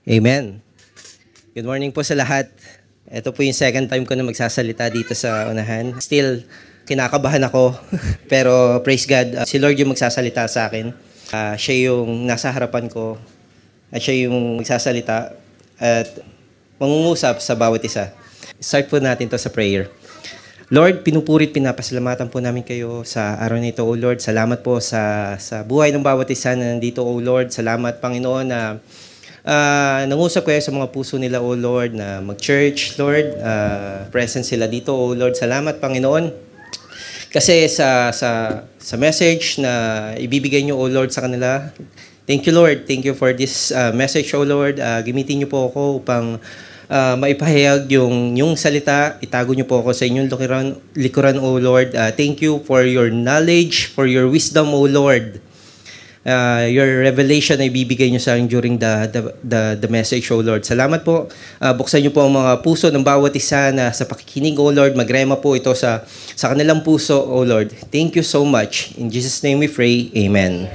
Amen. Good morning po sa lahat. Ito po yung second time ko na magsasalita dito sa unahan. Still, kinakabahan ako. Pero praise God, si Lord yung magsasalita sa akin. Siya yung nasa harapan ko. At siya yung magsasalita at mangungusap sa bawat isa. Start po natin to sa prayer. Lord, pinupurit, pinapasalamatan po namin kayo sa araw na ito, O Lord. Salamat po sa buhay ng bawat isa na nandito, O Lord. Salamat, Panginoon, na nangusap kayo sa mga puso nila, O Lord, na mag-church, Lord. Present sila dito, O Lord. Salamat, Panginoon. Kasi sa message na ibibigay niyo, O Lord, sa kanila, thank you, Lord. Thank you for this message, O Lord. Gamitin niyo po ako upang maipahayag yung salita. Itago niyo po ako sa inyong likuran, O Lord. Thank you for your knowledge, for your wisdom, O Lord. Your revelation ay bibigay niyo sa akin during the message, O Lord. Salamat po. Buksan niyo po ang mga puso ng bawat isa na sa pakikinig, O Lord. Magrema po ito sa kanilang puso, O Lord. Thank you so much. In Jesus' name we pray. Amen.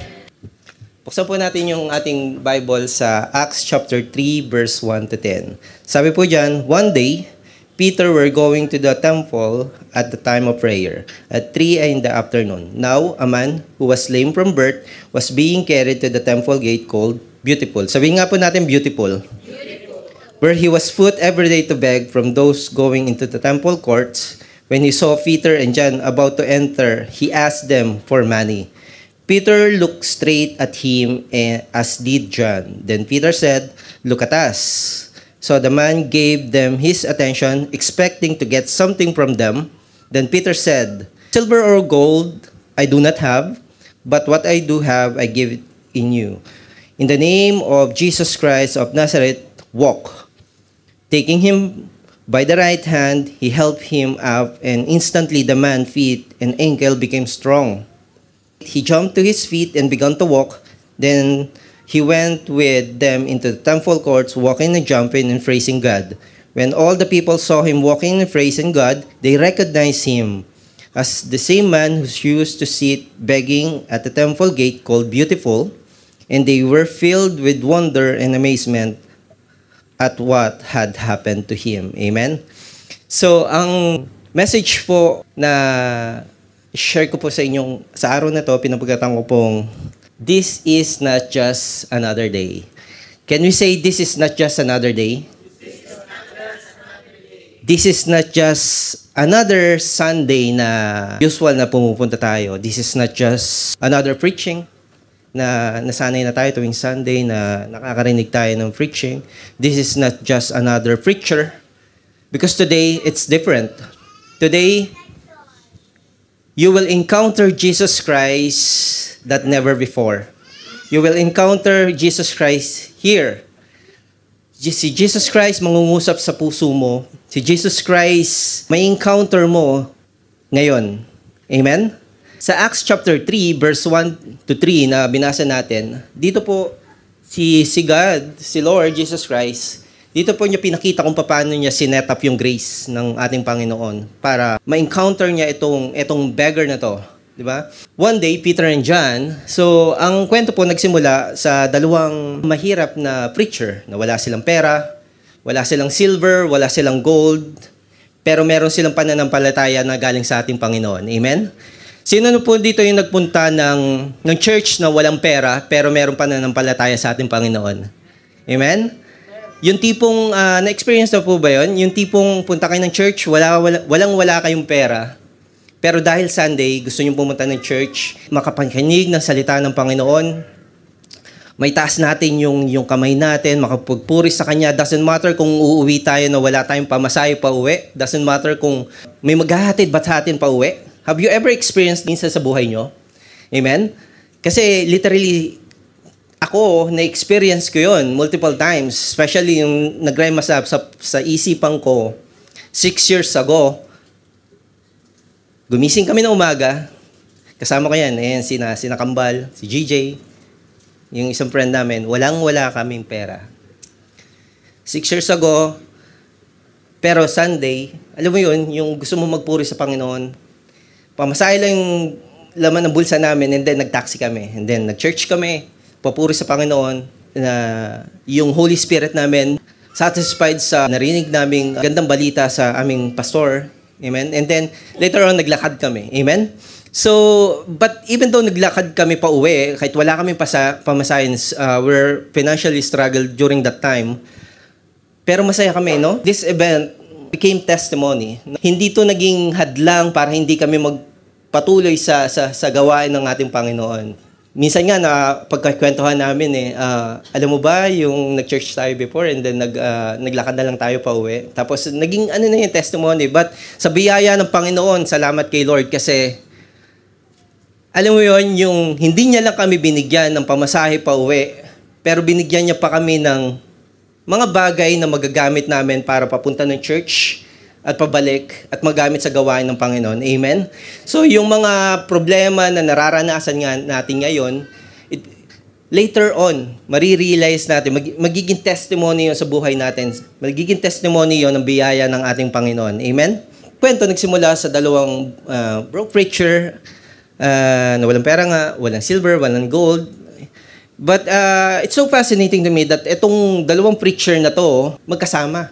Buksan po natin yung ating Bible sa Acts chapter 3, verse 1 to 10. Sabi po dyan, one day, Peter were going to the temple at the time of prayer, at 3 in the afternoon. Now, a man who was lame from birth was being carried to the temple gate called Beautiful. Sabihin nga po natin, Beautiful. Beautiful. Where he was put every day to beg from those going into the temple courts. When he saw Peter and John about to enter, he asked them for money. Peter looked straight at him, as did John. Then Peter said, "Look at us." So the man gave them his attention, expecting to get something from them. Then Peter said, "Silver or gold I do not have, but what I do have I give it in you. In the name of Jesus Christ of Nazareth, walk." Taking him by the right hand, he helped him up, and instantly the man's feet and ankle became strong. He jumped to his feet and began to walk. Then he went with them into the temple courts, walking and jumping and praising God. When all the people saw him walking and praising God, they recognized him as the same man who used to sit begging at the temple gate called Beautiful, and they were filled with wonder and amazement at what had happened to him. Amen? So, ang message po na share ko po sa inyong, sa araw na to, pinapagatan ko pong, this is not just another day. Can we say, this is not just another day? This is not just another Sunday na usual na pumupunta tayo. This is not just another preaching na nasanay na tayo tuwing Sunday na nakakarinig tayo ng preaching. This is not just another preacher. Because today, it's different. Today, you will encounter Jesus Christ that never before. You will encounter Jesus Christ here. Si Jesus Christ mangungusap sa puso mo. Si Jesus Christ may encounter mo ngayon. Amen? Sa Acts chapter 3, verse 1 to 3 na binasa natin, dito po si God, si Lord Jesus Christ, dito po niya pinakita kung paano niya sinet up yung grace ng ating Panginoon para ma-encounter niya itong beggar na to. Di ba? One day, Peter and John, so ang kwento po nagsimula sa dalawang mahirap na preacher na wala silang pera, wala silang silver, wala silang gold, pero meron silang pananampalataya na galing sa ating Panginoon. Amen? Sino po dito yung nagpunta ng church na walang pera, pero meron pananampalataya sa ating Panginoon? Amen? Yung tipong, na-experience na po ba yun? Yung tipong punta kayo ng church, walang-wala kayong pera. Pero dahil Sunday, gusto nyo pumunta ng church, makapakinig ng salita ng Panginoon, may taas natin yung kamay natin, makapagpuri sa Kanya. Doesn't matter kung uuwi tayo na wala tayong pamasahe pa uwi. Doesn't matter kung may maghahatid ba't sa atin pa uwi. Have you ever experienced minsan sa buhay nyo? Amen? Kasi literally, ako, na-experience ko yun multiple times. Especially yung nag-rema sa isipan ko, 6 years ago, gumising kami ng umaga. Kasama ko yan. Ayan, sina Kambal, si GJ, yung isang friend namin. Walang-wala kaming pera. 6 years ago, pero Sunday, alam mo yun, yung gusto mo magpuri sa Panginoon, pamasahe lang laman ng bulsa namin, and then nag-taxi kami, and then nag-church kami, papuri sa Panginoon, na yung Holy Spirit namin satisfied sa narinig naming gandang balita sa aming pastor. Amen? And then, later on, naglakad kami. Amen? So, but even though naglakad kami pa uwi, kahit wala kaming pamasahin, we're financially struggled during that time. Pero masaya kami, no? This event became testimony. Hindi to naging hadlang para hindi kami magpatuloy sa gawain ng ating Panginoon. Minsan nga, pagkakwentuhan namin alam mo ba, yung nag-church tayo before and then naglakad na lang tayo pa uwi. Tapos naging na yung testimony. But sa biyaya ng Panginoon, salamat kay Lord kasi alam mo yon, yung hindi niya lang kami binigyan ng pamasahe pa uwi, pero binigyan niya pa kami ng mga bagay na magagamit namin para papunta ng church at pabalik at magamit sa gawain ng Panginoon. Amen? So, yung mga problema na nararanasan nga natin ngayon, later on, marirealize natin, magiging testimony yun sa buhay natin. Magiging testimony yun ng biyaya ng ating Panginoon. Amen? Kwento nagsimula sa dalawang broke preacher na walang pera nga, walang silver, walang gold. But it's so fascinating to me that itong dalawang preacher na to, magkasama.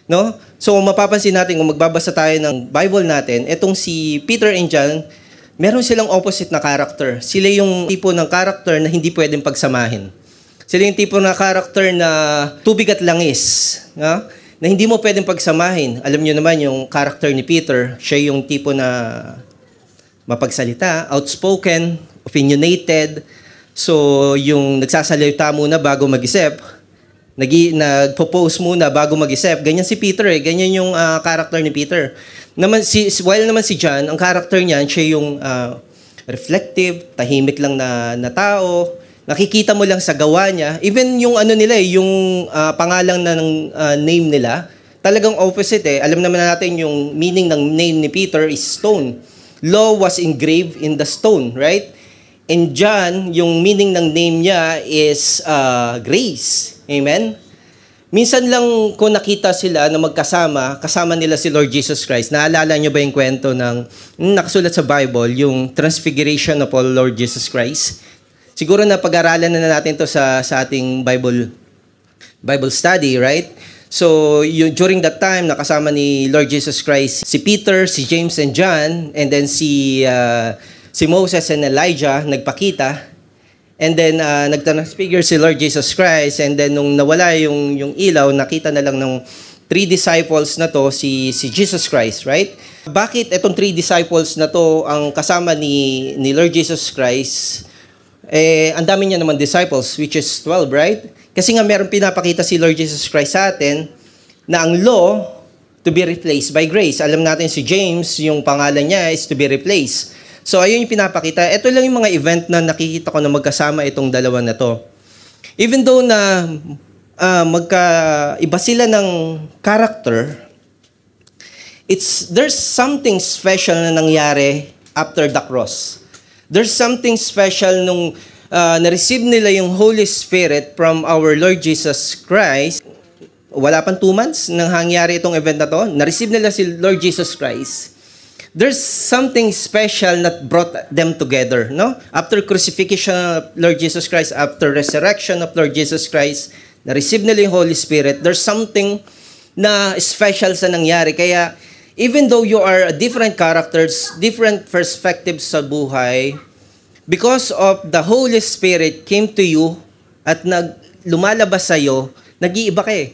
No? So, mapapansin natin, kung magbabasa tayo ng Bible natin, etong si Peter and John, meron silang opposite na character. Sila yung tipo ng character na hindi pwedeng pagsamahin. Sila yung tipo ng character na tubig at langis. No? Na hindi mo pwedeng pagsamahin. Alam nyo naman yung character ni Peter, siya yung tipo na mapagsalita, outspoken, opinionated. So, yung nagsasalita muna bago mag-isip, nagpo-pose muna bago mag-isip. Ganyan si Peter Ganyan yung character ni Peter. While naman si John, ang character niyan, siya yung reflective, tahimik lang na tao. Nakikita mo lang sa gawa niya. Even yung yung pangalang ng name nila, talagang opposite Alam naman natin yung meaning ng name ni Peter is stone. Law was engraved in the stone, right? And John, yung meaning ng name niya is grace. Amen? Minsan lang ko nakita sila na kasama nila si Lord Jesus Christ. Naalala niyo ba yung kwento ng nakasulat sa Bible, yung transfiguration of our Lord Jesus Christ? Siguro na pag-aralan na natin to sa ating Bible study, right? So, during that time, nakasama ni Lord Jesus Christ si Peter, si James and John, and then si Moses and Elijah nagpakita. And then, nag-transfigure si Lord Jesus Christ. And then, nung nawala yung ilaw, nakita na lang ng 3 disciples na to, si Jesus Christ, right? Bakit itong 3 disciples na to ang kasama ni Lord Jesus Christ? Ang dami niya naman disciples, which is 12, right? Kasi nga meron pinapakita si Lord Jesus Christ sa atin na ang law to be replaced by grace. Alam natin si James, yung pangalan niya is to be replaced. So, ayun yung pinapakita. Ito lang yung mga event na nakikita ko na magkasama itong dalawa na to. Even though na magkaiba sila ng character, there's something special na nangyari after the cross. There's something special nung na-receive nila yung Holy Spirit from our Lord Jesus Christ. Wala pang 2 months nang hangyari itong event na to. Na-receive nila si Lord Jesus Christ. There's something special that brought them together, no? After crucifixion of Lord Jesus Christ, after resurrection of Lord Jesus Christ, na-receive nila yung Holy Spirit, there's something na special sa nangyari. Kaya, even though you are different characters, different perspectives sa buhay, because of the Holy Spirit came to you at lumalabas sa'yo, nag-iiba kayo.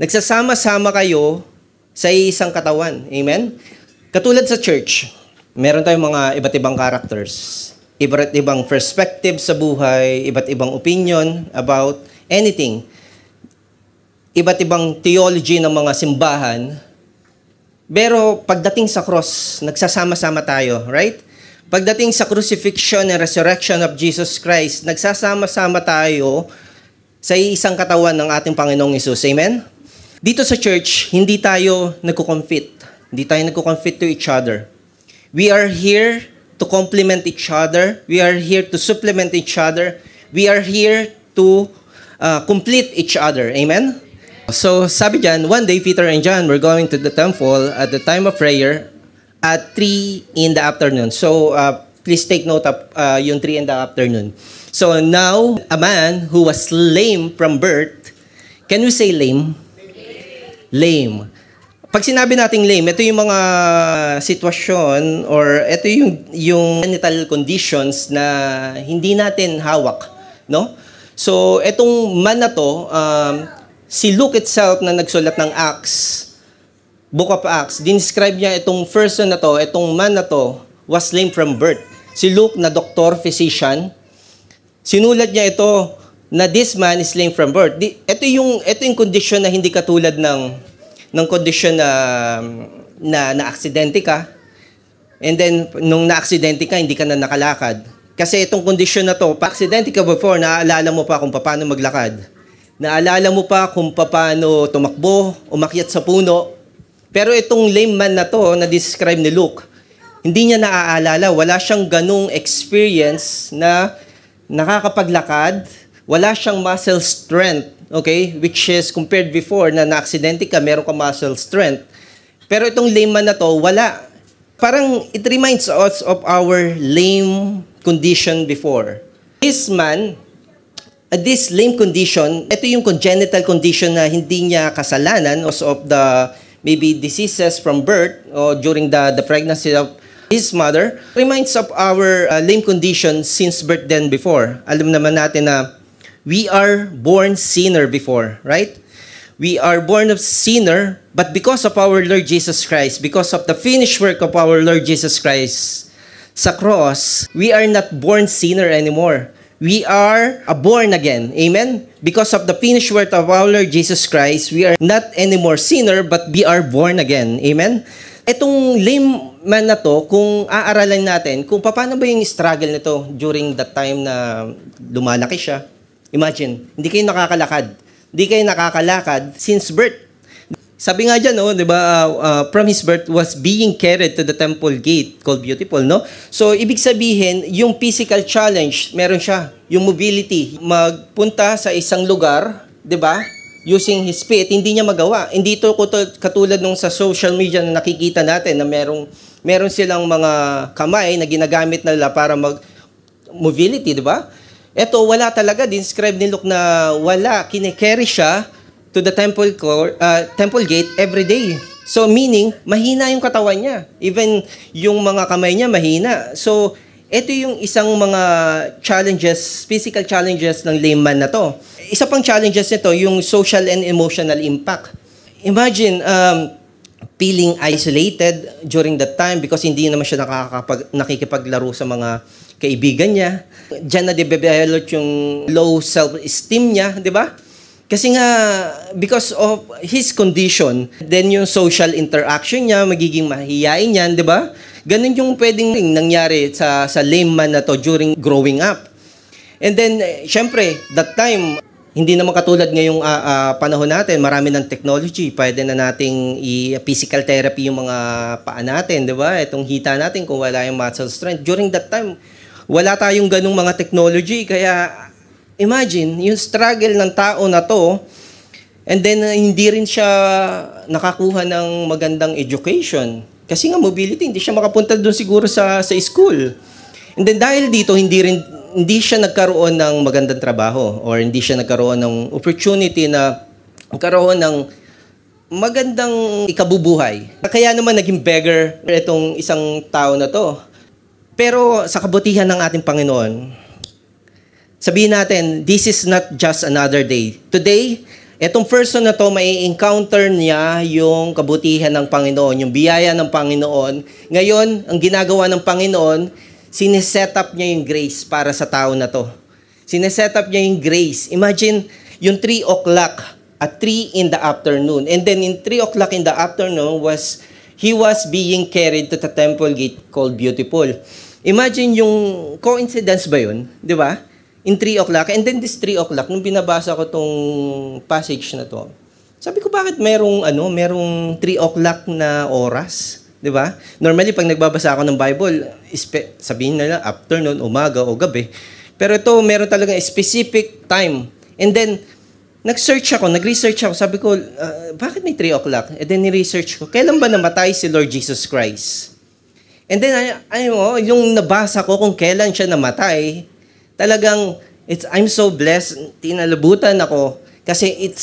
Nagsasama-sama kayo sa isang katawan. Amen? Katulad sa church, meron tayong mga iba't ibang characters, iba't ibang perspective sa buhay, iba't ibang opinion about anything, iba't ibang theology ng mga simbahan. Pero pagdating sa cross, nagsasama-sama tayo, right? Pagdating sa crucifixion and resurrection of Jesus Christ, nagsasama-sama tayo sa isang katawan ng ating Panginoong Hesus. Amen? Dito sa church, hindi tayo nagko-compete. Hindi tayo nagko-conflict to each other. We are here to complement each other. We are here to supplement each other. We are here to complete each other. Amen? So, sabi dyan, one day, Peter and John were going to the temple at the time of prayer at 3 in the afternoon. So, please take note of yung 3 in the afternoon. So now, a man who was lame from birth, can we say lame? Lame. Pag sinabi nating lame, ito yung mga sitwasyon or ito yung genital conditions na hindi natin hawak, no? So, itong man na to, si Luke itself na nagsulat ng Acts, Book of Acts, dinescribe niya itong person na to, itong man na to, was lame from birth. Si Luke na doktor, physician, sinulat niya ito na this man is lame from birth. Ito yung condition na hindi katulad ng condition na aksidente ka. And then, nung na-aksidente ka, hindi ka na nakalakad. Kasi itong condition na to, pa-aksidente ka before, naaalala mo pa kung paano maglakad. Naalala mo pa kung paano tumakbo, umakyat sa puno. Pero itong lame man na to, na-describe ni Luke, hindi niya naaalala. Wala siyang ganung experience na nakakapaglakad. Wala siyang muscle strength. Okay? Which is compared before na na-aksidente ka, meron ka muscle strength. Pero itong lame man na to, wala. Parang it reminds us of our lame condition before. This man, this lame condition, ito yung congenital condition na hindi niya kasalanan because of the maybe diseases from birth or during the pregnancy of his mother, reminds of our lame condition since birth then before. Alam naman natin na we are born sinner before, right? We are born of sinner, but because of our Lord Jesus Christ, because of the finished work of our Lord Jesus Christ sa cross, we are not born sinner anymore. We are born again. Amen? Because of the finished work of our Lord Jesus Christ, we are not anymore sinner, but we are born again. Amen? Itong lame man na to, kung aaralan natin, kung paano ba yung struggle nito during that time na lumalaki siya. Imagine, hindi kayo nakakalakad. Hindi kayo nakakalakad since birth. Sabi nga dyan, no, di ba, from his birth was being carried to the temple gate called Beautiful, no? So, ibig sabihin, yung physical challenge, meron siya. Yung mobility, magpunta sa isang lugar, di ba, using his feet, hindi niya magawa. Hindi ito katulad nung sa social media na nakikita natin na meron silang mga kamay na ginagamit nila para mag-mobility, di ba? Ito, wala talaga. Describe ni Luke na wala. Kine-carry siya to the temple gate every day. So, meaning, mahina yung katawan niya. Even yung mga kamay niya, mahina. So, ito yung isang mga challenges, physical challenges ng lame man na to. Isa pang challenges nito, yung social and emotional impact. Imagine, feeling isolated during that time because hindi naman siya nakikipaglaro sa mga kaibigan niya. Diyan na develop yung low self-esteem niya, di ba? Kasi nga, because of his condition, then yung social interaction niya, magiging mahihain yan, di ba? Ganun yung pwedeng nangyari sa lame man na to during growing up. And then, syempre, that time, hindi naman katulad ngayong panahon natin, marami ng technology, pwede na nating physical therapy yung mga paa natin, di ba? Itong hita natin kung wala yung muscle strength. During that time, wala tayong ganung mga technology, kaya imagine, yung struggle ng tao na to, and then hindi rin siya nakakuha ng magandang education. Kasi nga mobility, hindi siya makapunta doon siguro sa school. And then dahil dito, hindi siya nagkaroon ng magandang trabaho or hindi siya nagkaroon ng opportunity na magkaroon ng magandang ikabubuhay. Kaya naman naging beggar itong isang tao na to. Pero sa kabutihan ng ating Panginoon, sabihin natin, this is not just another day. Today, etong person na to, may encounter niya yung kabutihan ng Panginoon, yung biyaya ng Panginoon. Ngayon, ang ginagawa ng Panginoon, sineset up niya yung grace para sa tao na to. Sineset up niya yung grace. Imagine, yung 3 o'clock at 3 in the afternoon. And then in 3 o'clock in the afternoon, he was being carried to the temple gate called Beautiful. Imagine yung coincidence ba yun? Di ba? In 3 o'clock. And then this 3 o'clock, nung binabasa ko tong passage na to, sabi ko, bakit merong 3 o'clock na oras? Di ba? Normally, pag nagbabasa ako ng Bible, sabihin nila afternoon, umaga o gabi. Pero ito, meron talaga specific time. And then, nag-research ako, sabi ko, bakit may 3 o'clock? And then, ni-research ko, kailan ba namatay si Lord Jesus Christ? And then, yung nabasa ko kung kailan siya namatay, talagang, I'm so blessed, tinalabutan ako, kasi it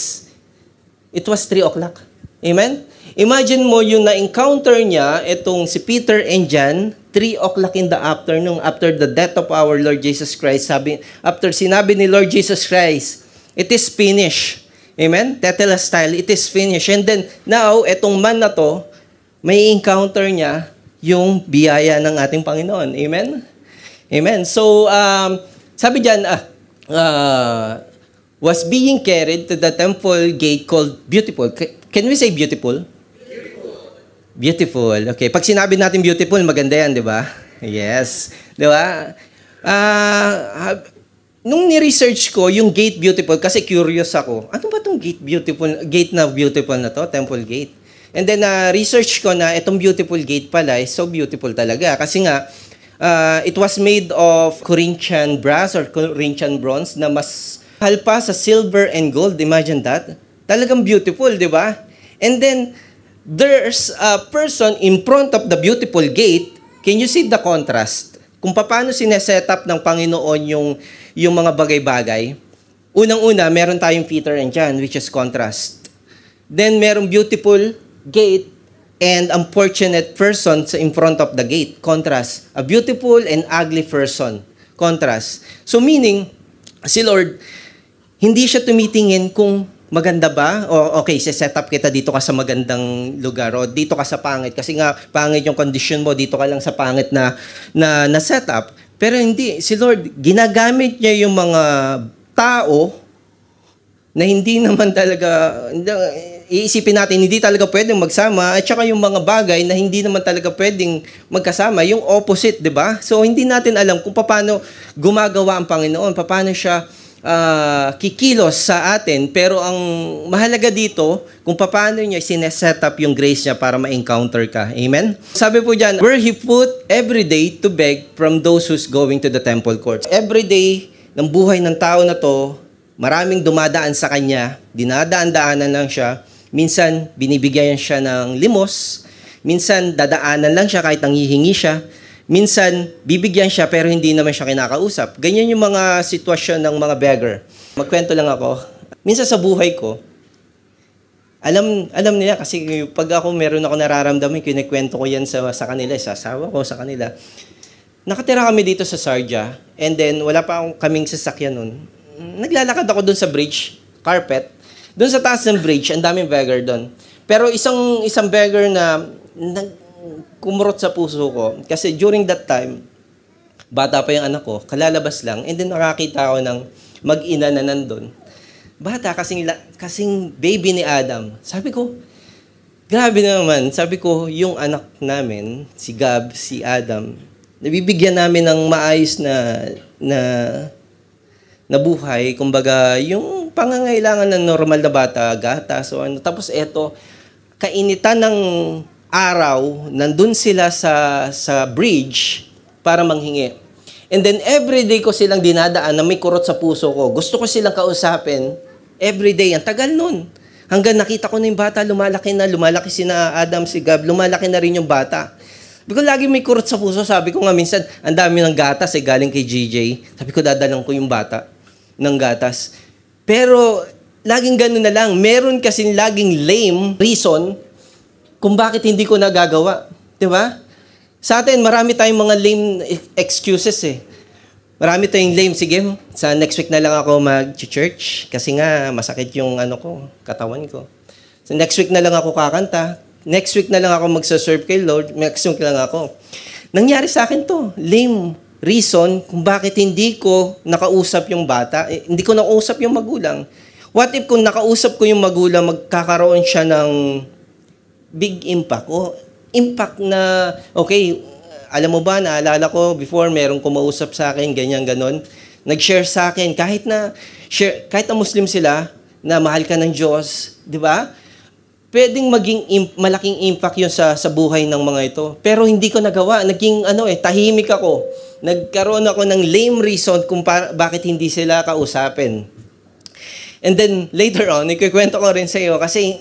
was 3 o'clock. Amen? Imagine mo yung na-encounter niya, itong si Peter and John, 3 o'clock in the afternoon, after the death of our Lord Jesus Christ. After sinabi ni Lord Jesus Christ, it is finished. Amen? Tetelestai, it is finished. And then, now, itong man na to, may encounter niya yung biyaya ng ating Panginoon. Amen? Amen. So, sabi dyan, was being carried to the temple gate called Beautiful. Can we say beautiful? Beautiful. Okay. Pag sinabi natin beautiful, maganda yan, di ba? Yes. Di ba? Nung ni-research ko, yung gate beautiful, kasi curious ako, ano ba itong gate na beautiful na to? Temple gate. And then, research ko na itong beautiful gate pala is so beautiful talaga. Kasi nga, it was made of Corinthian brass or Corinthian bronze na mas mahal pa sa silver and gold. Imagine that. Talagang beautiful, di ba? And then, there's a person in front of the beautiful gate. Can you see the contrast? Kung paano sineset up ng Panginoon yung mga bagay-bagay. Unang-una, meron tayong Peter and John, which is contrast. Then, merong beautiful gate and unfortunate person in front of the gate. Contrast. A beautiful and ugly person. Contrast. So, meaning, si Lord, hindi siya tumitingin kung maganda ba? O okay, set up kita, dito ka sa magandang lugar, o dito ka sa pangit. Kasi nga, pangit yung condition mo, dito ka lang sa pangit na set up. Pero hindi, si Lord, ginagamit niya yung mga tao na hindi naman talaga, iisipin natin, hindi talaga pwedeng magsama, at saka yung mga bagay na hindi naman talaga pwedeng magkasama, yung opposite, di ba? So, hindi natin alam kung paano gumagawa ang Panginoon, paano siya kikilos sa atin, pero ang mahalaga dito, kung paano niya sineset up yung grace niya para ma-encounter ka. Amen? Sabi po dyan, where He put every day to beg from those who's going to the temple courts. Every day ng buhay ng tao na to, maraming dumadaan sa kanya, dinadaan-daanan lang siya, minsan binibigyan siya ng limos, minsan dadaanan lang siya kahit nanghihingi siya, minsan, bibigyan siya pero hindi naman siya kinakausap. Ganyan yung mga sitwasyon ng mga beggar. Magkwento lang ako. Minsan sa buhay ko, alam nila kasi pag meron ako nararamdaman, kinikwento ko yan sa kanila, sa asawa ko, sa kanila. Nakatira kami dito sa Sarja and then wala pa kaming sasakyan nun. Naglalakad ako doon sa bridge, carpet. Doon sa taas ng bridge, ang daming beggar doon. Pero isang beggar na kumurot sa puso ko. Kasi during that time, bata pa yung anak ko, kalalabas lang, and then nakakita ako ng mag-ina na nandun. Bata, kasing baby ni Adam. Sabi ko, grabe naman. Sabi ko, yung anak namin, si Gab, si Adam, nabibigyan namin ng maayos na buhay. Kumbaga, yung pangangailangan ng normal na bata, gatas, o ano. Tapos eto, kainitan ng araw, nandun sila sa bridge para manghingi. And then every day ko silang dinadaan na may kurot sa puso ko. Gusto ko silang kausapin every day. Ang tagal nun. Hanggang nakita ko na yung bata, lumalaki sina Adam, si Gab, lumalaki na rin yung bata. Because lagi may kurot sa puso, sabi ko nga minsan, ang dami ng gatas galing kay GJ. Sabi ko, dadalang ko yung bata ng gatas. Pero laging ganun na lang. Meron kasing laging lame reason kung bakit hindi ko nagagawa. Diba? Sa atin, marami tayong mga lame excuses eh. Marami tayong lame. Sige, sa next week na lang ako mag-church kasi nga masakit yung katawan ko. So next week na lang ako kakanta. Next week na lang ako magsaserve kay Lord. Next week na lang ako. Nangyari sa akin to. Lame reason kung bakit hindi ko nakausap yung bata. Hindi ko nakausap yung magulang. What if kung nakausap ko yung magulang, magkakaroon siya ng big impact o impact na, okay, alam mo ba, naalala ko before, merong kumausap sa akin, ganyan, ganon. Nag-share sa akin, kahit na Muslim sila, na mahal ka ng Diyos, di ba? Pwedeng maging malaking impact yun sa buhay ng mga ito. Pero hindi ko nagawa. Naging, tahimik ako. Nagkaroon ako ng lame reason kung bakit hindi sila kausapin. And then, later on, ikikwento ko rin sa iyo kasi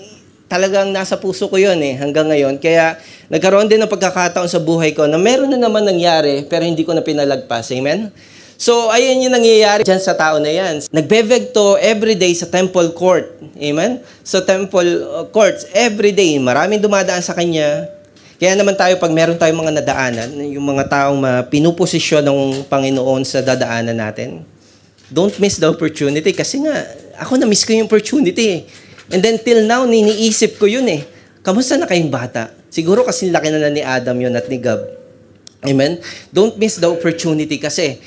talagang nasa puso ko yun hanggang ngayon. Kaya nagkaroon din ng pagkakataon sa buhay ko na meron na naman nangyari pero hindi ko na pinalagpas. Amen? So, ayan yung nangyayari dyan sa tao na yan. Nagbebeg to everyday sa temple court. Amen? So, temple courts, everyday. Maraming dumadaan sa kanya. Kaya naman tayo, pag meron tayong mga nadaanan, yung mga taong pinuposisyon ng Panginoon sa dadaanan natin, don't miss the opportunity. Kasi nga, ako na-miss ko yung opportunity. And then, till now, niniisip ko yun eh. Kamusta na kayong bata? Siguro kasi laki na ni Adam yun at ni Gab. Amen? Don't miss the opportunity kasi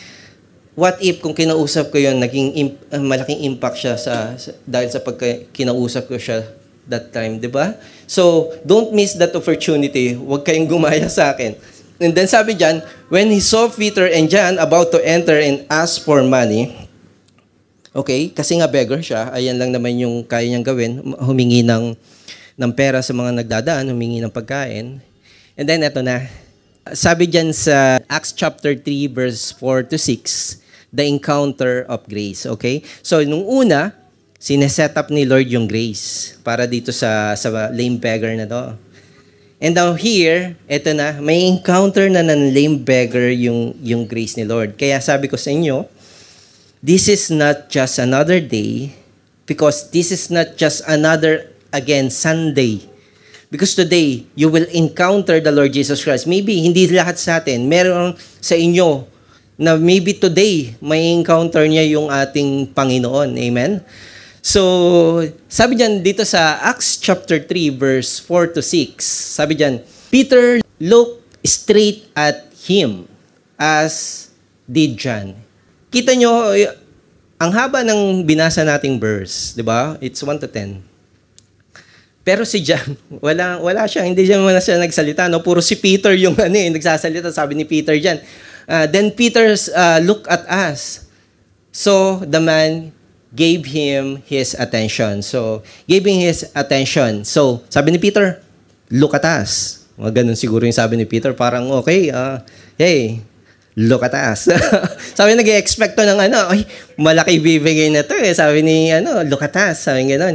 what if kung kinausap ko yun, naging malaking impact siya dahil sa kinausap ko siya that time, di ba? So, don't miss that opportunity. Huwag kayong gumaya sa akin. And then sabi dyan, when he saw Peter and John about to enter and ask for money, okay, kasi nga beggar siya, ayan lang naman yung kaya niyang gawin, humingi ng pera sa mga nagdadaan, humingi ng pagkain. And then, eto na. Sabi dyan sa Acts chapter 3, verse 4 to 6, the encounter of grace. Okay? So, nung una, sineset up ni Lord yung grace para dito sa lame beggar na to. And now here, eto na, may encounter na ng lame beggar yung grace ni Lord. Kaya sabi ko sa inyo, this is not just another day because this is not just another, again, Sunday. Because today, you will encounter the Lord Jesus Christ. Maybe, hindi lahat sa atin. Meron sa inyo na maybe today, may encounter niya yung ating Panginoon. Amen? So, sabi diyan dito sa Acts chapter 3, verse 4 to 6, sabi diyan, Peter looked straight at him as did John. Kita nyo, ang haba ng binasa nating verse, di ba? It's 1 to 10. Pero si John, wala siya, hindi siya nagsalita, no? Puro si Peter yung nagsasalita, sabi ni Peter diyan. Then Peter looked at us. So the man gave him his attention. So, giving his attention. So, sabi ni Peter, look at us. Ganun siguro yung sabi ni Peter. Parang, okay, hey, look at us. Sabi, nag-expect to ng ay, malaki bibigay na to eh. Sabi ni, look at us. Sabi ganun.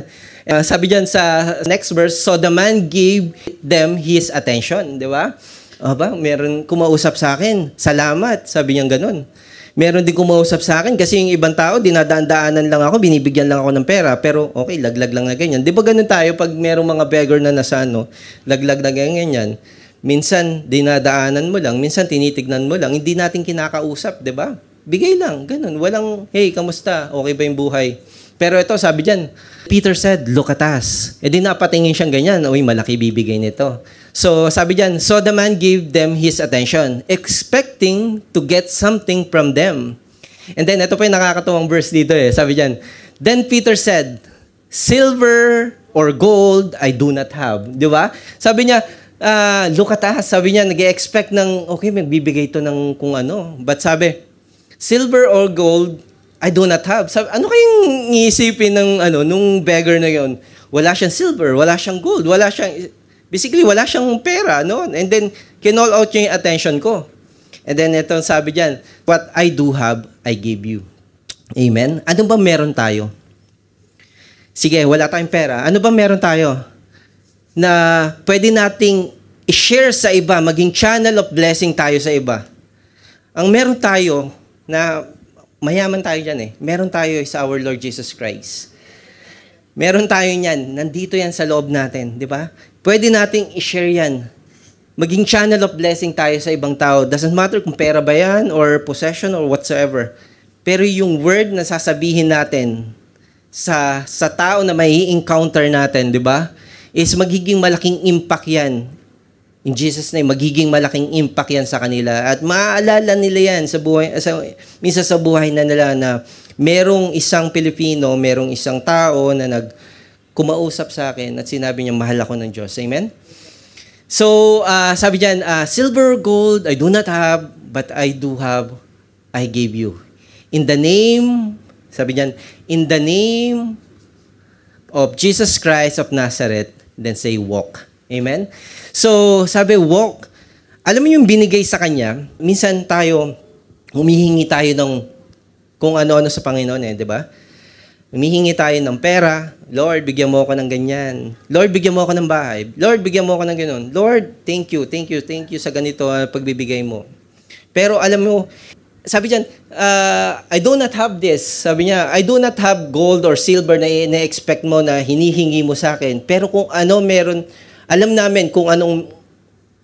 Sabi dyan sa next verse, so the man gave them his attention. Di ba? Meron kumausap sa akin. Salamat. Sabi niya ganun. Meron din kumausap sa akin kasi yung ibang tao, dinadaan-daanan lang ako, binibigyan lang ako ng pera. Pero okay, laglag lang na ganyan. Di ba ganun tayo pag merong mga beggar na nasa laglag na ganyan. Minsan, dinadaanan mo lang. Minsan, tinitignan mo lang. Hindi natin kinakausap, di ba? Bigay lang, ganun. Walang, hey, kamusta? Okay ba yung buhay? Pero ito, sabi dyan, Peter said, look at us. E di napatingin siyang ganyan. Uy, malaki bibigay nito. So, sabi dyan, so the man gave them his attention, expecting to get something from them. And then, ito pa yung nakakatuwang verse dito eh. Sabi dyan, then Peter said, silver or gold I do not have. Di ba? Sabi niya, look at us. Sabi niya, nag-expect ng, okay, magbibigay ito ng kung ano. But sabi, silver or gold I do not have. Sabi, ano kayong iisipin ng, nung beggar na yon? Wala siyang silver, wala siyang gold, basically, wala siyang pera, no? And then, kinall out niya yung attention ko. And then, ito sabi diyan, what I do have, I give you. Amen? Ano ba meron tayo? Sige, wala tayong pera. Ano ba meron tayo? Na pwede nating i-share sa iba, maging channel of blessing tayo sa iba. Ang meron tayo, na mayaman tayo dyan eh. Meron tayo sa our Lord Jesus Christ. Meron tayo niyan. Nandito yan sa loob natin, di ba? Pwede nating i-share yan. Maging channel of blessing tayo sa ibang tao. Doesn't matter kung pera ba yan or possession or whatsoever. Pero yung word na sasabihin natin sa tao na may encounter natin, di ba? Is magiging malaking impact yan. In Jesus' name, magiging malaking impact yan sa kanila. At maaalala nila yan minsan sa buhay na nila na merong isang Pilipino, merong isang tao na kumausap sa akin at sinabi niya, mahal ako ng Diyos. Amen? So, sabi diyan, silver, gold, I do not have, but I do have, I gave you. In the name, sabi diyan, in the name of Jesus Christ of Nazareth, then say walk. Amen? So, sabi walk. Alam mo yung binigay sa kanya, minsan tayo, humihingi tayo ng kung ano-ano sa Panginoon eh, di ba? Humihingi tayo ng pera. Lord, bigyan mo ako ng ganyan. Lord, bigyan mo ako ng bahay. Lord, bigyan mo ako ng ganun. Lord, thank you sa ganito pagbibigay mo. Pero alam mo, sabi diyan, I do not have this. Sabi niya, I do not have gold or silver na na-expect mo na hinihingi mo sa akin. Pero kung ano meron, alam namin kung ano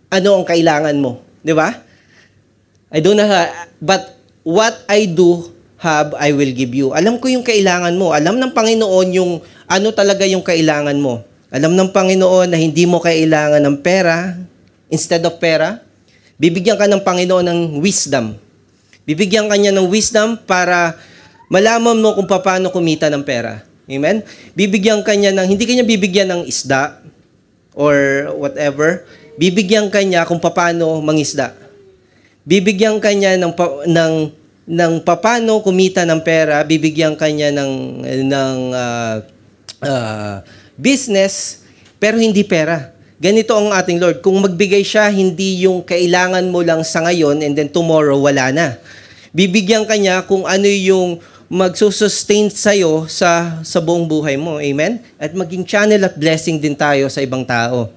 ang kailangan mo. Di ba? I do not have, but what I do have, I will give you. Alam ko yung kailangan mo. Alam ng Panginoon yung ano talaga yung kailangan mo. Alam ng Panginoon na hindi mo kailangan ng pera. Instead of pera, bibigyan ka ng Panginoon ng wisdom. Bibigyan ka niya ng wisdom para malaman mo kung paano kumita ng pera. Amen? Bibigyan ka niya ng, hindi ka niya bibigyan ng isda or whatever. Bibigyan ka niya kung paano mangisda. Bibigyan ka niya ng paano kumita ng pera. Bibigyan ka niya ng business, pero hindi pera. Ganito ang ating Lord. Kung magbigay siya, hindi yung kailangan mo lang sa ngayon and then tomorrow, wala na. Bibigyan ka niya kung ano yung magsusustain sa'yo sa buong buhay mo. Amen? At maging channel at blessing din tayo sa ibang tao.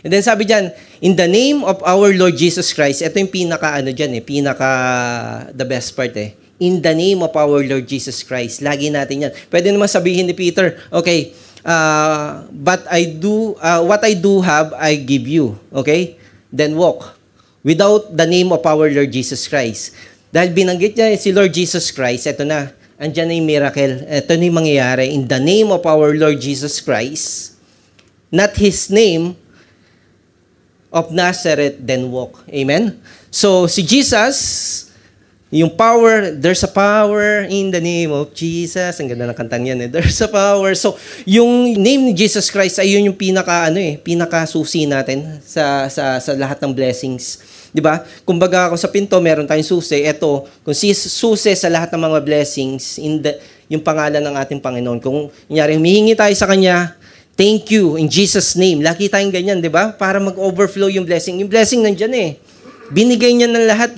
And then sabi diyan, in the name of our Lord Jesus Christ, ito yung the best part In the name of our Lord Jesus Christ. Lagi natin yan. Pwede naman sabihin ni Peter, okay, but what I do have, I give you. Okay? Then walk. Without the name of our Lord Jesus Christ. Dahil binanggit niya si Lord Jesus Christ, ito na, andyan na yung miracle. Ito na yung mangyayari. In the name of our Lord Jesus Christ, not His name of Nazareth, then walk. Amen? So, si Jesus, yung power, there's a power in the name of Jesus. Ang ganda ng kantang yan There's a power. So, yung name ni Jesus Christ ay yun yung pinaka-susi natin sa lahat ng blessings. 'Di ba? Kumbaga kung sa pinto meron tayong susi, eto, kung susi sa lahat ng mga blessings yung pangalan ng ating Panginoon. Kung kunyari humihingi tayo sa kanya, thank you in Jesus name. Lagi tayong ganyan, 'di ba? Para mag-overflow yung blessing. Yung blessing nandiyan Binigay niya ng lahat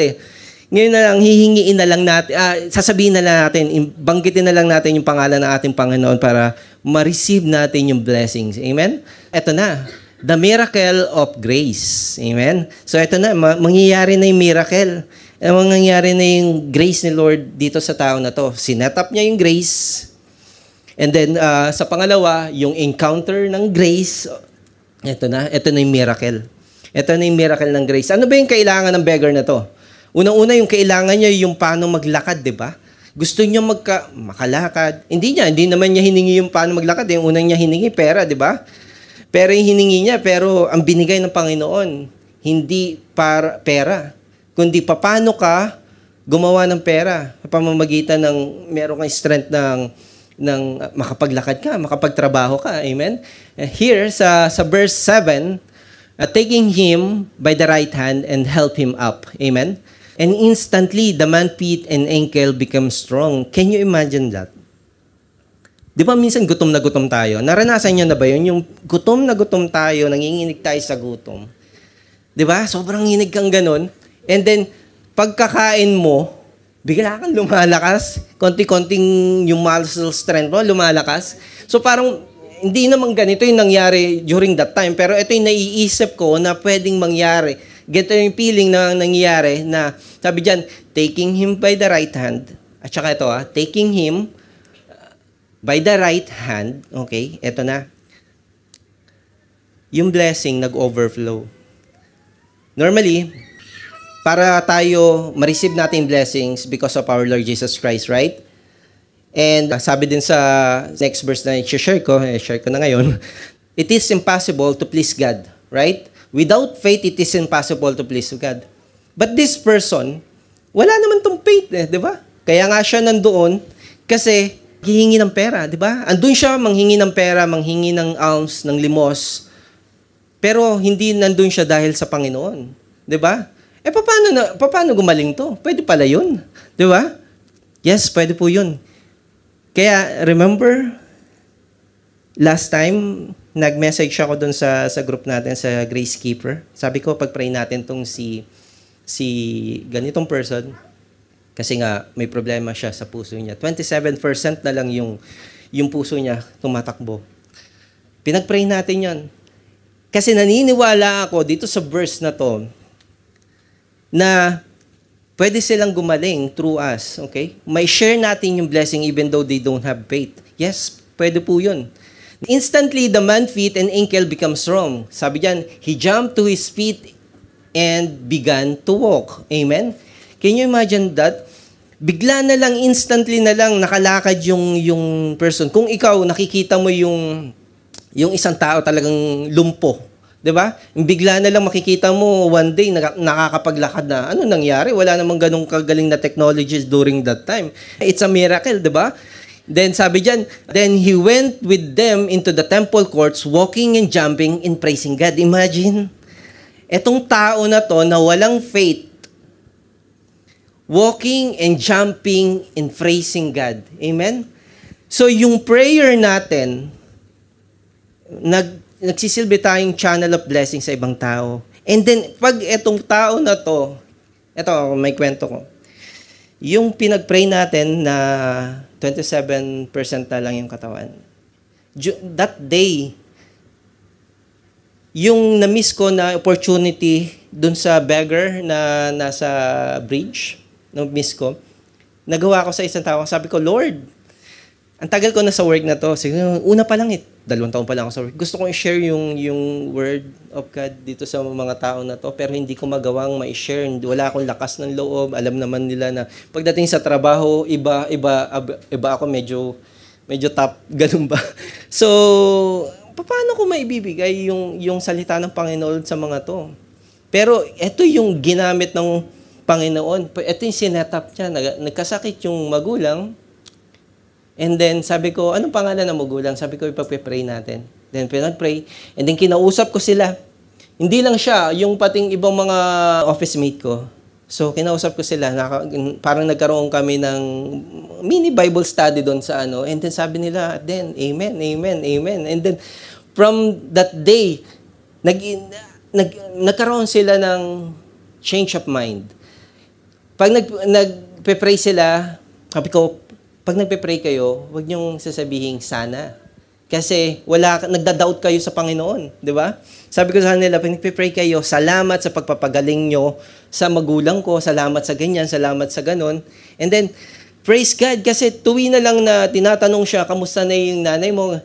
Ngayon na lang, hihingiin na lang natin, sasabihin na lang natin, banggitin na lang natin yung pangalan ng ating Panginoon para ma-receive natin yung blessings. Amen? Ito na, the miracle of grace. Amen? So ito na, mangyayari na yung miracle. Mangyayari na yung grace ni Lord dito sa tao na to. Sinet up niya yung grace. And then, sa pangalawa, yung encounter ng grace. Ito na yung miracle. Ito na yung miracle ng grace. Ano ba yung kailangan ng beggar na to? Unang-una, yung kailangan niya yung paano maglakad, di ba? Gusto niya makalakad. Hindi naman niya hiningi yung paano maglakad. Yung unang niya hiningi, pera, di ba? Pero yung hiningi niya, pero ang binigay ng Panginoon, hindi para pera, kundi paano ka gumawa ng pera. Pamamagitan ng meron kang strength ng makapaglakad ka, makapagtrabaho ka. Amen? Here, sa verse 7, taking him by the right hand and help him up. Amen? And instantly, the man's feet and ankle become strong. Can you imagine that? Di ba minsan gutom na gutom tayo? Naranasan niyo na ba yun? Yung gutom na gutom tayo, nanginginig tayo sa gutom. Di ba? Sobrang nginig kang ganun. And then, pagkakain mo, bigla kang lumalakas. Konti-konting yung muscle strength mo, lumalakas. So parang, hindi naman ganito yung nangyari during that time. Pero ito yung naiisip ko na pwedeng mangyari. Ganito yung feeling na nangyayari na, sabi dyan, taking him by the right hand. At saka ito taking him by the right hand. Okay, ito na. Yung blessing nag-overflow. Normally, para tayo ma-receive natin blessings because of our Lord Jesus Christ, right? And sabi din sa next verse na share ko na ngayon, it is impossible to please God, right? Without faith, it is impossible to please God. But this person, wala naman tong faith, di ba? Kaya nga siya nandoon kasi hihingi ng pera, di ba? Andun siya manghingi ng pera, manghingi ng alms, ng limos. Pero hindi nandun siya dahil sa Panginoon, di ba? Paano gumaling to? Pwede pala yun, di ba? Yes, pwede po yun. Kaya, remember, last time, nag-message ako doon sa group natin, sa Grace Keeper. Sabi ko, pag-pray natin tong si ganitong person, kasi nga, may problema siya sa puso niya. 27% na lang yung puso niya tumatakbo. Pinag-pray natin yon. Kasi naniniwala ako dito sa verse na to, na Pwede silang gumaling through us, okay? May share natin yung blessing even though they don't have faith. Yes, pwede po yun. Instantly, the man's feet and ankle become strong. Sabi diyan, he jumped to his feet and began to walk. Amen? Can you imagine that? Bigla na lang, instantly na lang, nakalakad yung person. Kung ikaw, nakikita mo yung isang tao talagang lumpo. Diba? Bigla na lang makikita mo one day nakakapaglakad na. Ano nangyari? Wala namang ganong kagaling na technologies during that time. It's a miracle, diba? Then sabi diyan, then he went with them into the temple courts, walking and jumping and praising God. Imagine, etong tao na to na walang faith, walking and jumping and praising God. Amen? So yung prayer natin, nagsisilbi tayong channel of blessing sa ibang tao. And then, pag etong tao na to, eto, may kwento ko. Yung pinag-pray natin na 27% na lang yung katawan. That day, yung na-miss ko na opportunity dun sa beggar na nasa bridge, na-miss ko, nagawa ko sa isang tao. Sabi ko, Lord, ang tagal ko na sa work na to. Sige, una pa lang 2 taon pa lang ako sa work. Gusto kong i-share yung word of God dito sa mga tao na to, pero hindi ko magawang ma-share. Wala akong lakas ng loob. Alam naman nila na pagdating sa trabaho, iba ako medyo top. Ganun ba? So, paano ko maibibigay yung salita ng Panginoon sa mga to? Pero ito yung ginamit ng Panginoon. Ito yung sinetap niya. Nagkasakit yung magulang. And then, sabi ko, anong pangalan ng magulang? Sabi ko, ipag-pray natin. Then, pinag-pray. And then, kinausap ko sila. Hindi lang siya, yung pating ibang mga office mate ko. So, kinausap ko sila. Parang nagkaroon kami ng mini Bible study doon sa ano. And then, sabi nila, then, amen, amen, amen. And then, from that day, nagkaroon sila ng change of mind. Pag nagpe-pray sila, sabi ko, pag nagpe-pray kayo, huwag niyong sasabihin sana. Kasi nagda-doubt kayo sa Panginoon, di ba? Sabi ko sa kanila, pag nagpe-pray kayo, salamat sa pagpapagaling niyo sa magulang ko, salamat sa ganyan, salamat sa ganon. And then, praise God, kasi tuwi na lang na tinatanong siya, kamusta na yung nanay mo?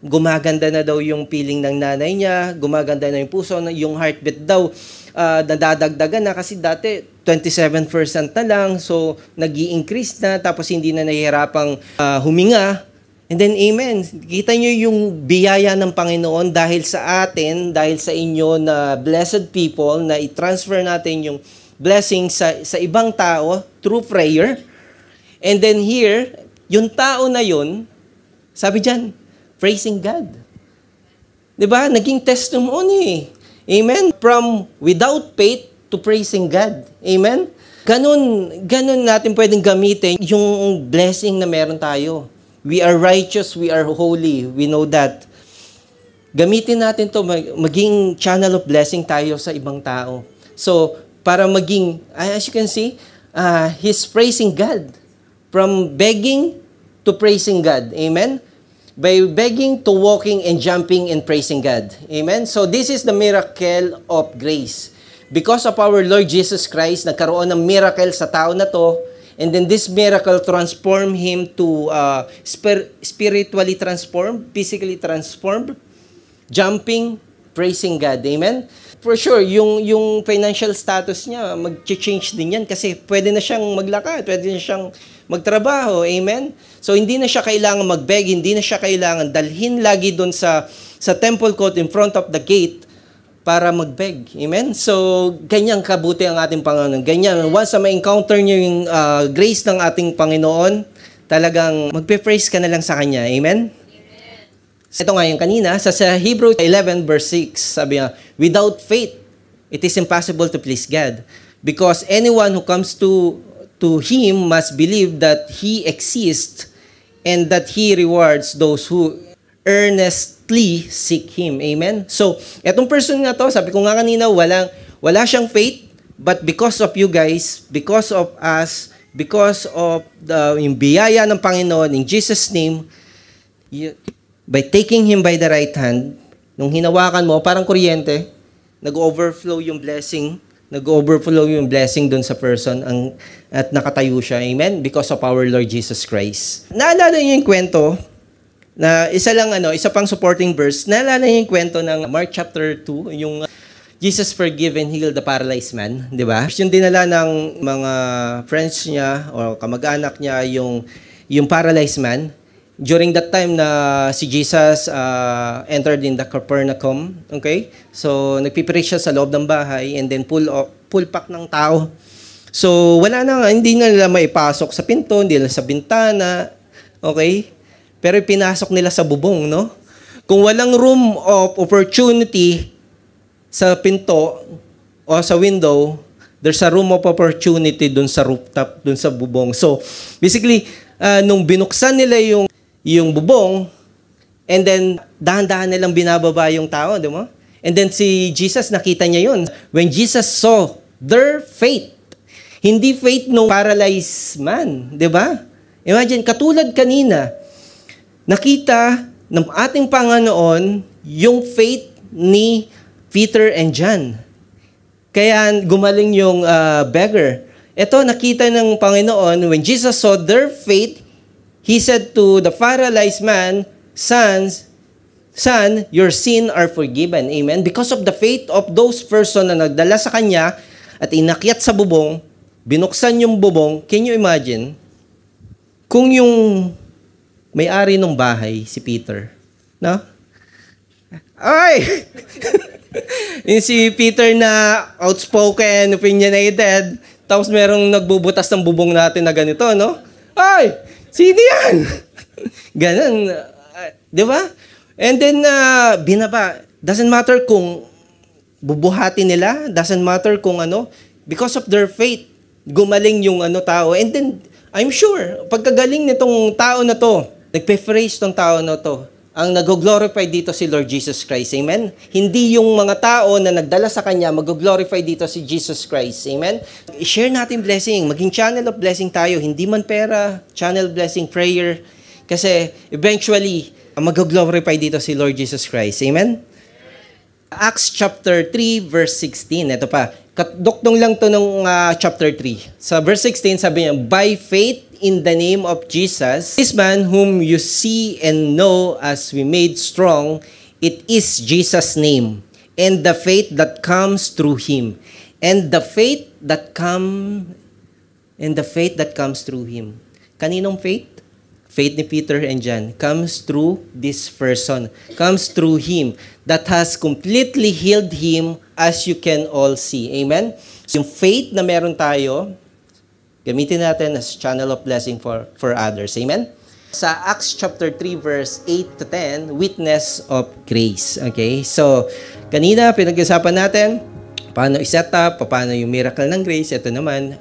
Gumaganda na daw yung feeling ng nanay niya, gumaganda na yung puso, yung heartbeat daw, nadadagdagan na kasi dati 27% na lang, so nag-i-increase na, tapos hindi na nahihirapang huminga. And then, amen. Kita nyo yung biyaya ng Panginoon dahil sa atin, dahil sa inyo na blessed people, na i-transfer natin yung blessing sa ibang tao through prayer. And then here, yung tao na yun, sabi dyan, praising God. Diba? Naging testimony. Amen? From without faith to praising God. Amen? Ganun natin pwedeng gamitin yung blessing na meron tayo. We are righteous, we are holy. We know that. Gamitin natin to maging channel of blessing tayo sa ibang tao. So, para maging, as you can see, he's praising God. From begging to praising God. Amen? By begging to walking and jumping and praising God. Amen? So, this is the miracle of grace. Because of our Lord Jesus Christ, nagkaroon ng miracle sa tao na to, and then this miracle transformed him to spiritually transformed, physically transformed, jumping, praising God. Amen? For sure, yung financial status niya, mag-change din yan kasi pwede na siyang maglakad, pwede na siyang magtrabaho. Amen? So, hindi na siya kailangan mag-beg, hindi na siya kailangan dalhin lagi doon sa temple court in front of the gate para mag-beg. Amen? So, ganyan kabuti ang ating Panginoon. Ganyan, once na ma-encounter niyo yung grace ng ating Panginoon, talagang magpe-praise ka na lang sa Kanya. Amen? Ito nga yung kanina, sa Hebrews 11 verse 6, sabi nga, without faith, it is impossible to please God. Because anyone who comes to Him must believe that He exists and that He rewards those who earnestly seek Him. Amen? So, etong person nga to, sabi ko nga kanina, wala siyang faith, but because of you guys, because of us, because of yung biyaya ng Panginoon, in Jesus' name, by taking Him by the right hand, nung hinawakan mo, parang kuryente, nag-overflow yung blessing Nag-overflow yung blessing dun sa person at nakatayo siya. Amen? Because of our Lord Jesus Christ. Naalala niyo yung kwento na isa pang supporting verse. Naalala niyo yung kwento ng Mark chapter 2, yung Jesus forgive and heal the paralyzed man, di ba? Yung dinala ng mga friends niya o kamag-anak niya yung paralyzed man. During that time na si Jesus entered in the Capernaum, okay? So, nagpipreach siya sa loob ng bahay and then pull pack ng tao. So, hindi na nila maipasok sa pinto, hindi nila sa bintana, okay? Pero pinasok nila sa bubong, no? Kung walang room of opportunity sa pinto o sa window, there's a room of opportunity dun sa rooftop, dun sa bubong. So, basically, nung binuksan nila yung bubong, and then dahan-dahan nilang binababa yung tao, di mo? And then si Jesus, nakita niya yun. When Jesus saw their faith, hindi faith nung paralyzed man, di ba? Imagine, katulad kanina, nakita ng ating Panginoon yung faith ni Peter and John. Kaya gumaling yung beggar. Ito, nakita ng Panginoon, when Jesus saw their faith, He said to the paralyzed man, Son, your sins are forgiven. Amen? Because of the faith of those person na nagdala sa kanya at inakyat sa bubong, binuksan yung bubong, can you imagine? Kung yung may-ari ng bahay, si Peter, no? Ay! Yung si Peter na outspoken, opinionated, tapos merong nagbubutas ng bubong natin na ganito, no? Ay! Sino yan? Ganun. Di ba? And then, binaba. Doesn't matter kung bubuhati nila. Doesn't matter kung ano. Because of their faith, gumaling yung tao. And then, I'm sure, pagkagaling nitong tao na to, nagpe-praise tong tao na to, ang nag-glorify dito si Lord Jesus Christ. Amen? Hindi yung mga tao na nagdala sa Kanya, mag-glorify dito si Jesus Christ. Amen? I-share natin blessing. Maging channel of blessing tayo. Hindi man pera, channel blessing, prayer. Kasi eventually, mag-glorify dito si Lord Jesus Christ. Amen? Acts chapter 3, verse 16. Ito pa. Duktong lang to ng chapter 3. Sa verse 16, sabi niya, by faith in the name of Jesus, this man whom you see and know as we made strong, it is Jesus' name, and the faith that comes through Him. And the faith that comes through Him. Kaninong faith? Faith ni Peter and John comes through this person, comes through Him that has completely healed him, as you can all see. Amen? So, yung faith na meron tayo, gamitin natin as channel of blessing for others. Amen? Sa Acts chapter 3, verse 8 to 10, witness of grace. Okay? So, kanina pinag-usapan natin, paano i-set up, paano yung miracle ng grace. Ito naman,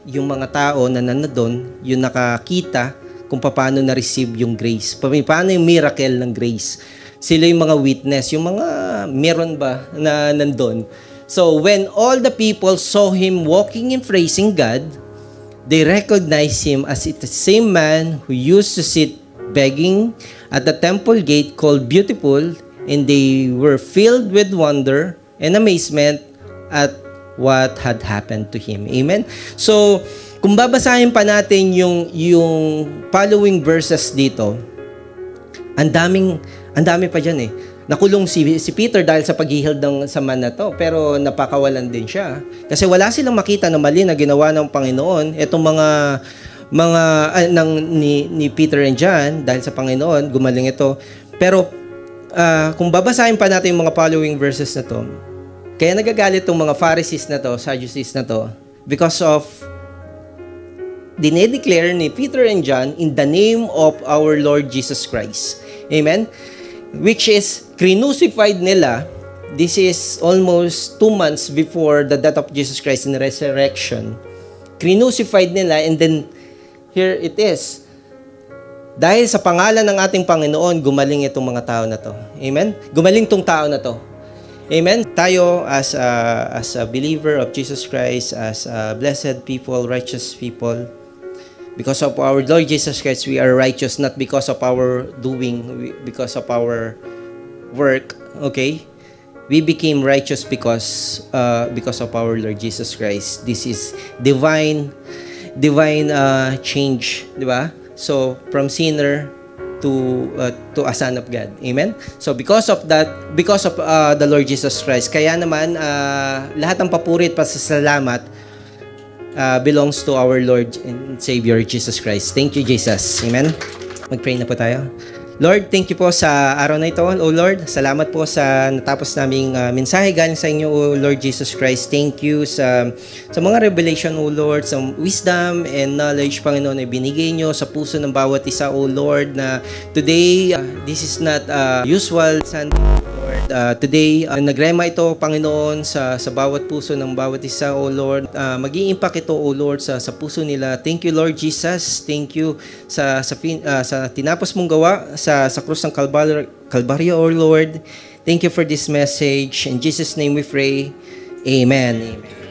yung mga tao na nandun, yung nakakita kung paano na-receive yung grace. Paano yung miracle ng grace. Sila yung mga witness, yung mga meron ba na nandun. So, when all the people saw him walking and praising God, they recognized him as the same man who used to sit begging at the temple gate called Beautiful, and they were filled with wonder and amazement at what had happened to him. Amen? So, kung babasahin pa natin yung following verses dito, ang dami pa dyan eh. Nakulong si Peter dahil sa pag-heal sa man na to, pero napakawalan din siya. Kasi wala silang makita na mali na ginawa ng Panginoon. Itong ni Peter and John, dahil sa Panginoon, gumaling ito. Pero kung babasahin pa natin yung mga following verses na to, kaya nagagalit itong mga Pharisees na to, Sadducees na to, because of dinedeclare ni Peter and John in the name of our Lord Jesus Christ. Amen? Which is, crucified nila. This is almost 2 months before the death of Jesus Christ in resurrection. Crucified nila, and then, here it is. Dahil sa pangalan ng ating Panginoon, gumaling itong mga tao na to. Amen? Gumaling tong tao na to. Amen? Tayo, as a believer of Jesus Christ, as blessed people, righteous people, because of our Lord Jesus Christ, we are righteous, not because of our doing, because of our work, okay? we became righteous because of our Lord Jesus Christ. This is divine change, di ba? So from sinner to a son of God. Amen? So because of the Lord Jesus Christ, kaya naman lahat ng papurit pasasalamat belongs to our Lord and Savior Jesus Christ. Thank you, Jesus. Amen? Mag-pray na po tayo. Lord, thank you po sa araw na ito, O Lord. Salamat po sa natapos naming mensahe galing sa inyo, O Lord Jesus Christ. Thank you sa mga revelation, O Lord, sa wisdom and knowledge, Panginoon, na binigay nyo sa puso ng bawat isa, O Lord, na today, this is not usual Sunday, Lord. Today, nagrema ito, Panginoon, sa bawat puso ng bawat isa, O Lord. Mag-i-impact ito, O Lord, sa puso nila. Thank you, Lord Jesus. Thank you sa tinapos mong gawa sa krus ng Kalbaryo, O Lord. Thank you for this message. In Jesus' name we pray. Amen. Amen.